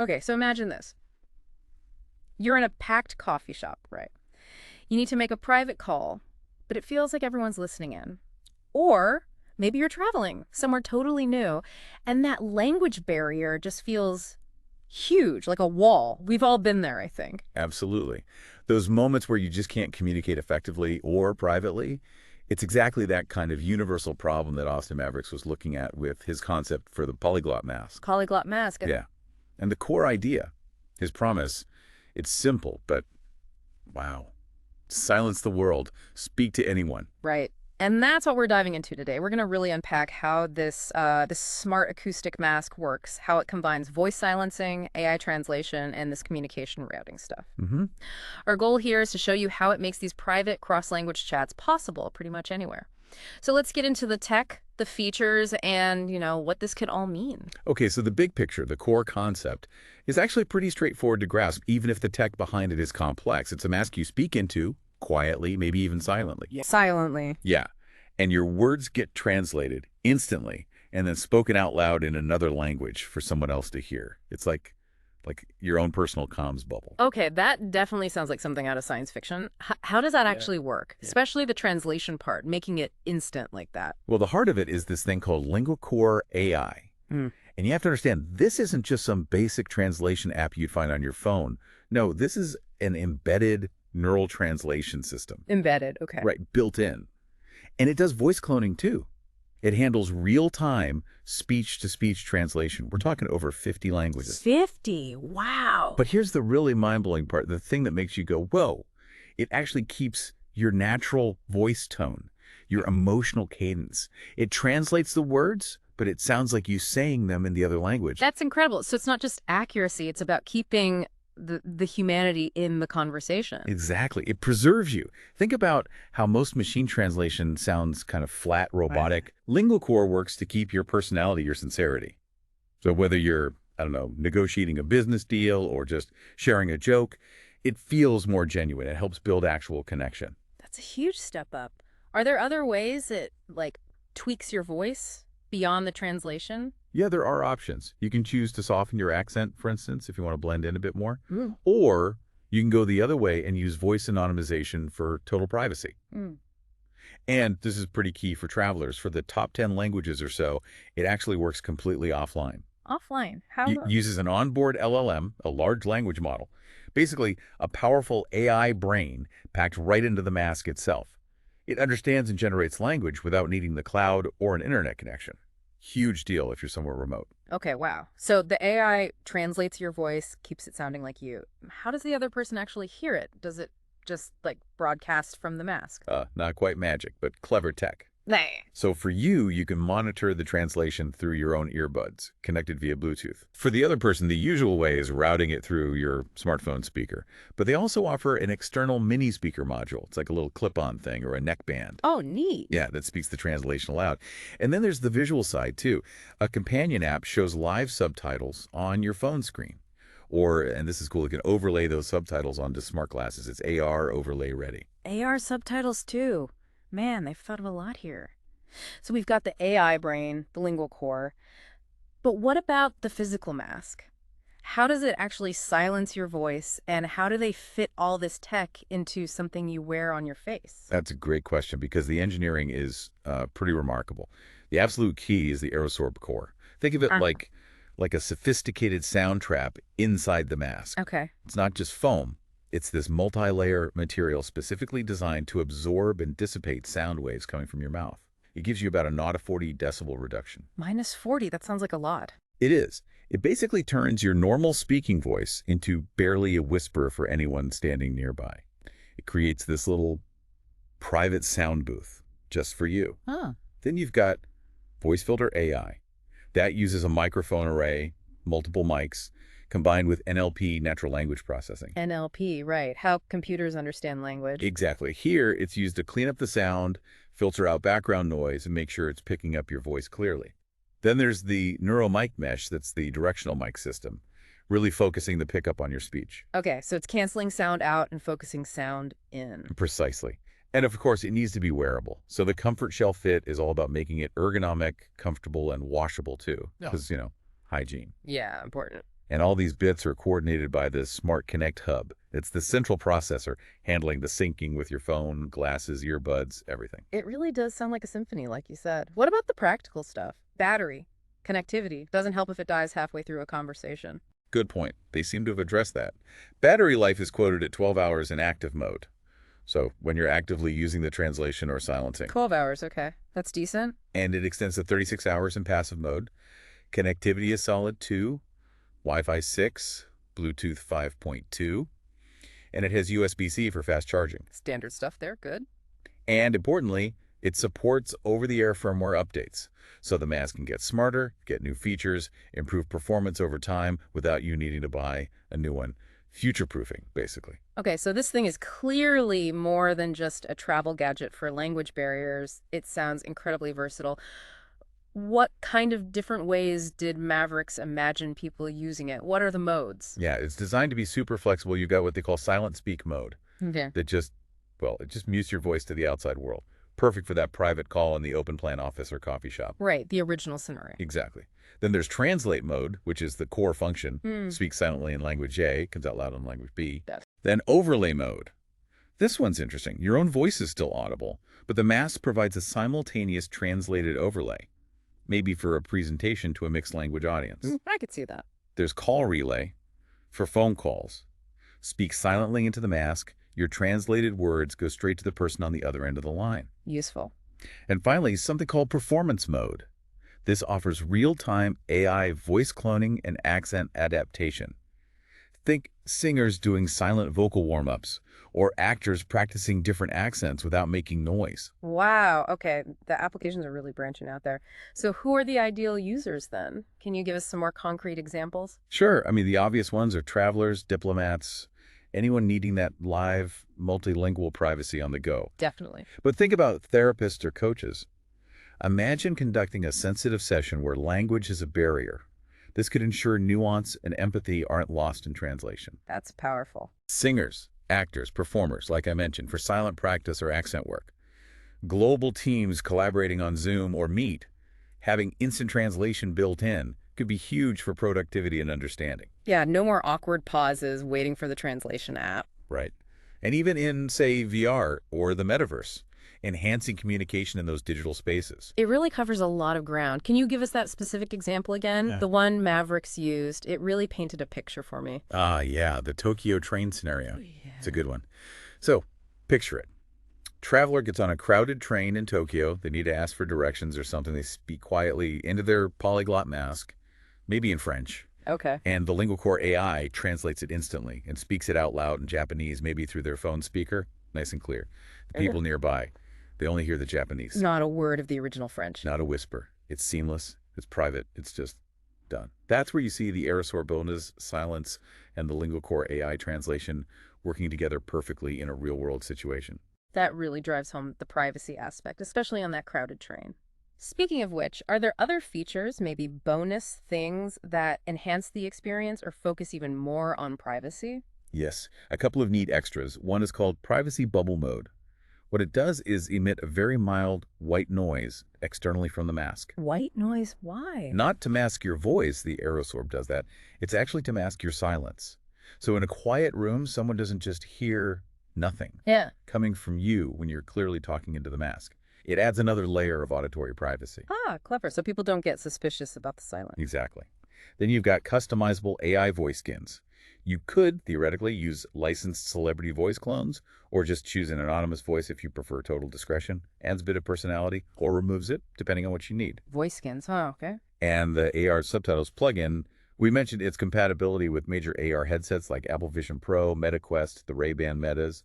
Okay, so imagine this. You're in a packed coffee shop, right? You need to make a private call, but it feels like everyone's listening in. Or maybe you're traveling somewhere totally new, and that language barrier just feels huge, like a wall. We've all been there, I think. Absolutely. Those moments where you just can't communicate effectively or privately, it's exactly that kind of universal problem that Austin Maverix was looking at with his concept for the Polyglot Mask. Polyglot Mask. Yeah. And the core idea, his promise, it's simple, but wow. Silence the world. Speak to anyone. Right. And that's what we're diving into today. We're going to really unpack how this smart acoustic mask works, how it combines voice silencing, AI translation, and this communication routing stuff. Mm-hmm. Our goal here is to show you how it makes these private cross-language chats possible pretty much anywhere. So let's get into the tech, the features, and, what this could all mean. Okay, so the big picture, the core concept, is actually pretty straightforward to grasp, even if the tech behind it is complex. It's a mask you speak into quietly, maybe even silently. Yeah. Silently. Yeah. And your words get translated instantly and then spoken out loud in another language for someone else to hear. It's like your own personal comms bubble. Okay, that definitely sounds like something out of science fiction. How does that actually work? Yeah. Especially the translation part, making it instant like that. Well, the heart of it is this thing called LinguaCore AI. Mm. And you have to understand, this isn't just some basic translation app you'd find on your phone. No, this is an embedded neural translation system. Embedded, okay. Right, built in. And it does voice cloning too. It handles real-time speech-to-speech translation. We're talking over 50 languages. 50? Wow. But here's the really mind-blowing part, the thing that makes you go, whoa. It actually keeps your natural voice tone, your emotional cadence. It translates the words, but it sounds like you saying them in the other language. That's incredible. So it's not just accuracy, it's about keeping the humanity in the conversation. Exactly. It preserves you. Think about how most machine translation sounds kind of flat, robotic. Right. LinguaCore works to keep your personality, your sincerity. So whether you're, I don't know, negotiating a business deal or just sharing a joke, it feels more genuine. It helps build actual connection. That's a huge step up. Are there other ways it, tweaks your voice beyond the translation? Yeah, there are options. You can choose to soften your accent, for instance, if you want to blend in a bit more. Or you can go the other way and use voice anonymization for total privacy. And this is pretty key for travelers. For the top 10 languages or so, it actually works completely offline. Offline? How? It uses an onboard LLM, a large language model. Basically, a powerful AI brain packed right into the mask itself. It understands and generates language without needing the cloud or an internet connection. Huge deal if you're somewhere remote. Okay, wow. So the AI translates your voice, keeps it sounding like you. How does the other person actually hear it? Does it just, broadcast from the mask? Not quite magic, but clever tech. Nay. So for you can monitor the translation through your own earbuds, connected via Bluetooth. For the other person, the usual way is routing it through your smartphone speaker. But they also offer an external mini speaker module. It's like a little clip-on thing or a neckband. Oh, neat. Yeah, that speaks the translation aloud. And then there's the visual side, too. A companion app shows live subtitles on your phone screen. Or, and this is cool, you can overlay those subtitles onto smart glasses. It's AR overlay ready. AR subtitles, too. Man, they've thought of a lot here. So we've got the AI brain, the LinguaCore. But what about the physical mask? How does it actually silence your voice, and how do they fit all this tech into something you wear on your face? That's a great question because the engineering is pretty remarkable. The absolute key is the aerosorb core. Think of it like a sophisticated sound trap inside the mask. Okay. It's not just foam. It's this multi-layer material specifically designed to absorb and dissipate sound waves coming from your mouth. It gives you about a 0.40 decibel reduction. Minus 40, that sounds like a lot. It is. It basically turns your normal speaking voice into barely a whisper for anyone standing nearby. It creates this little private sound booth just for you. Huh. Then you've got Voice Filter AI. That uses a microphone array, multiple mics, combined with NLP, natural language processing. NLP, right. How computers understand language. Exactly. Here, it's used to clean up the sound, filter out background noise, and make sure it's picking up your voice clearly. Then there's the neural mic mesh, that's the directional mic system, really focusing the pickup on your speech. Okay, so it's canceling sound out and focusing sound in. Precisely. And of course, it needs to be wearable. So the comfort shell fit is all about making it ergonomic, comfortable, and washable too. Because, hygiene. Yeah, important. And all these bits are coordinated by this Smart Connect hub. It's the central processor handling the syncing with your phone, glasses, earbuds, everything. It really does sound like a symphony, like you said. What about the practical stuff? Battery, connectivity. Doesn't help if it dies halfway through a conversation. Good point. They seem to have addressed that. Battery life is quoted at 12 hours in active mode. So when you're actively using the translation or silencing. 12 hours, okay. That's decent. And it extends to 36 hours in passive mode. Connectivity is solid 2, Wi-Fi 6, Bluetooth 5.2, and it has USB-C for fast charging. Standard stuff there, good. And importantly, it supports over-the-air firmware updates, so the mask can get smarter, get new features, improve performance over time without you needing to buy a new one. Future-proofing, basically. Okay, so this thing is clearly more than just a travel gadget for language barriers. It sounds incredibly versatile. What kind of different ways did Maverix imagine people using it? What are the modes? Yeah, it's designed to be super flexible. You've got what they call silent speak mode Okay. that just, well, it just mutes your voice to the outside world. Perfect for that private call in the open plan office or coffee shop. Right, the original scenario. Exactly. Then there's translate mode, which is the core function. Hmm. Speak silently in language A, comes out loud in language B. That- Then overlay mode. This one's interesting. Your own voice is still audible, but the mask provides a simultaneous translated overlay, maybe for a presentation to a mixed language audience. I could see that. There's call relay for phone calls. Speak silently into the mask. Your translated words go straight to the person on the other end of the line. Useful. And finally, something called performance mode. This offers real-time AI voice cloning and accent adaptation. Think singers doing silent vocal warm-ups or actors practicing different accents without making noise. Wow, okay. The applications are really branching out there. So who are the ideal users then? Can you give us some more concrete examples? Sure, I mean, the obvious ones are travelers, diplomats, anyone needing that live, multilingual privacy on the go. Definitely. But think about therapists or coaches. Imagine conducting a sensitive session where language is a barrier. This could ensure nuance and empathy aren't lost in translation. That's powerful. Singers, actors, performers, like I mentioned, for silent practice or accent work. Global teams collaborating on Zoom or Meet, having instant translation built in, could be huge for productivity and understanding. Yeah, no more awkward pauses waiting for the translation app. Right. And even in, say, VR or the metaverse, enhancing communication in those digital spaces. It really covers a lot of ground. Can you give us that specific example again? Yeah. The one Maverix used, it really painted a picture for me. Ah, yeah, the Tokyo train scenario. Yeah. It's a good one. So, picture it. Traveler gets on a crowded train in Tokyo. They need to ask for directions or something. They speak quietly into their Polyglot Mask, maybe in French. Okay. And the Lingual Core AI translates it instantly and speaks it out loud in Japanese, maybe through their phone speaker, nice and clear. The people nearby, they only hear the Japanese. Not a word of the original French. Not a whisper. It's seamless. It's private. It's just done. That's where you see the aerosorbonus, silence, and the Lingual Core AI translation working together perfectly in a real-world situation. That really drives home the privacy aspect, especially on that crowded train. Speaking of which, are there other features, maybe bonus things that enhance the experience or focus even more on privacy? Yes, a couple of neat extras. One is called Privacy Bubble Mode. What it does is emit a very mild white noise externally from the mask. White noise? Why? Not to mask your voice, the aerosorb does that. It's actually to mask your silence. So in a quiet room, someone doesn't just hear nothing Yeah. coming from you when you're clearly talking into the mask. It adds another layer of auditory privacy. Ah, clever. So people don't get suspicious about the silence. Exactly. Then you've got customizable AI voice skins. You could, theoretically, use licensed celebrity voice clones, or just choose an anonymous voice if you prefer total discretion. Adds a bit of personality, or removes it, depending on what you need. Voice skins. Oh, okay. And the AR subtitles plugin, we mentioned its compatibility with major AR headsets like Apple Vision Pro, MetaQuest, the Ray-Ban Metas.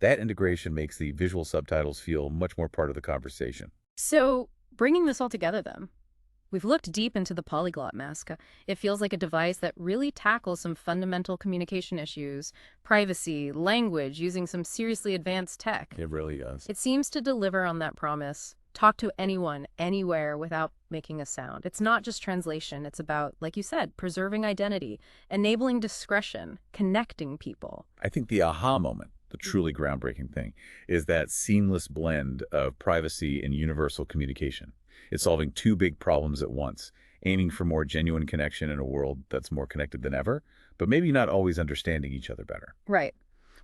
That integration makes the visual subtitles feel much more part of the conversation. So, bringing this all together then, we've looked deep into the Polyglot Mask. It feels like a device that really tackles some fundamental communication issues, privacy, language, using some seriously advanced tech. It really does. It seems to deliver on that promise. Talk to anyone, anywhere, without making a sound. It's not just translation. It's about, like you said, preserving identity, enabling discretion, connecting people. I think the aha moment, the truly groundbreaking thing, is that seamless blend of privacy and universal communication. It's solving two big problems at once, aiming for more genuine connection in a world that's more connected than ever, but maybe not always understanding each other better. Right.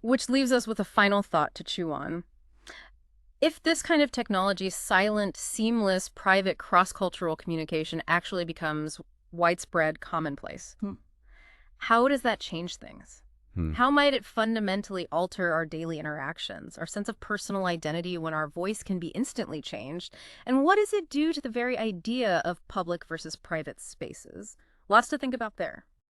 Which leaves us with a final thought to chew on. If this kind of technology, silent, seamless, private, cross-cultural communication actually becomes widespread commonplace, how does that change things? Hmm. How might it fundamentally alter our daily interactions, our sense of personal identity when our voice can be instantly changed? And what does it do to the very idea of public versus private spaces? Lots to think about there.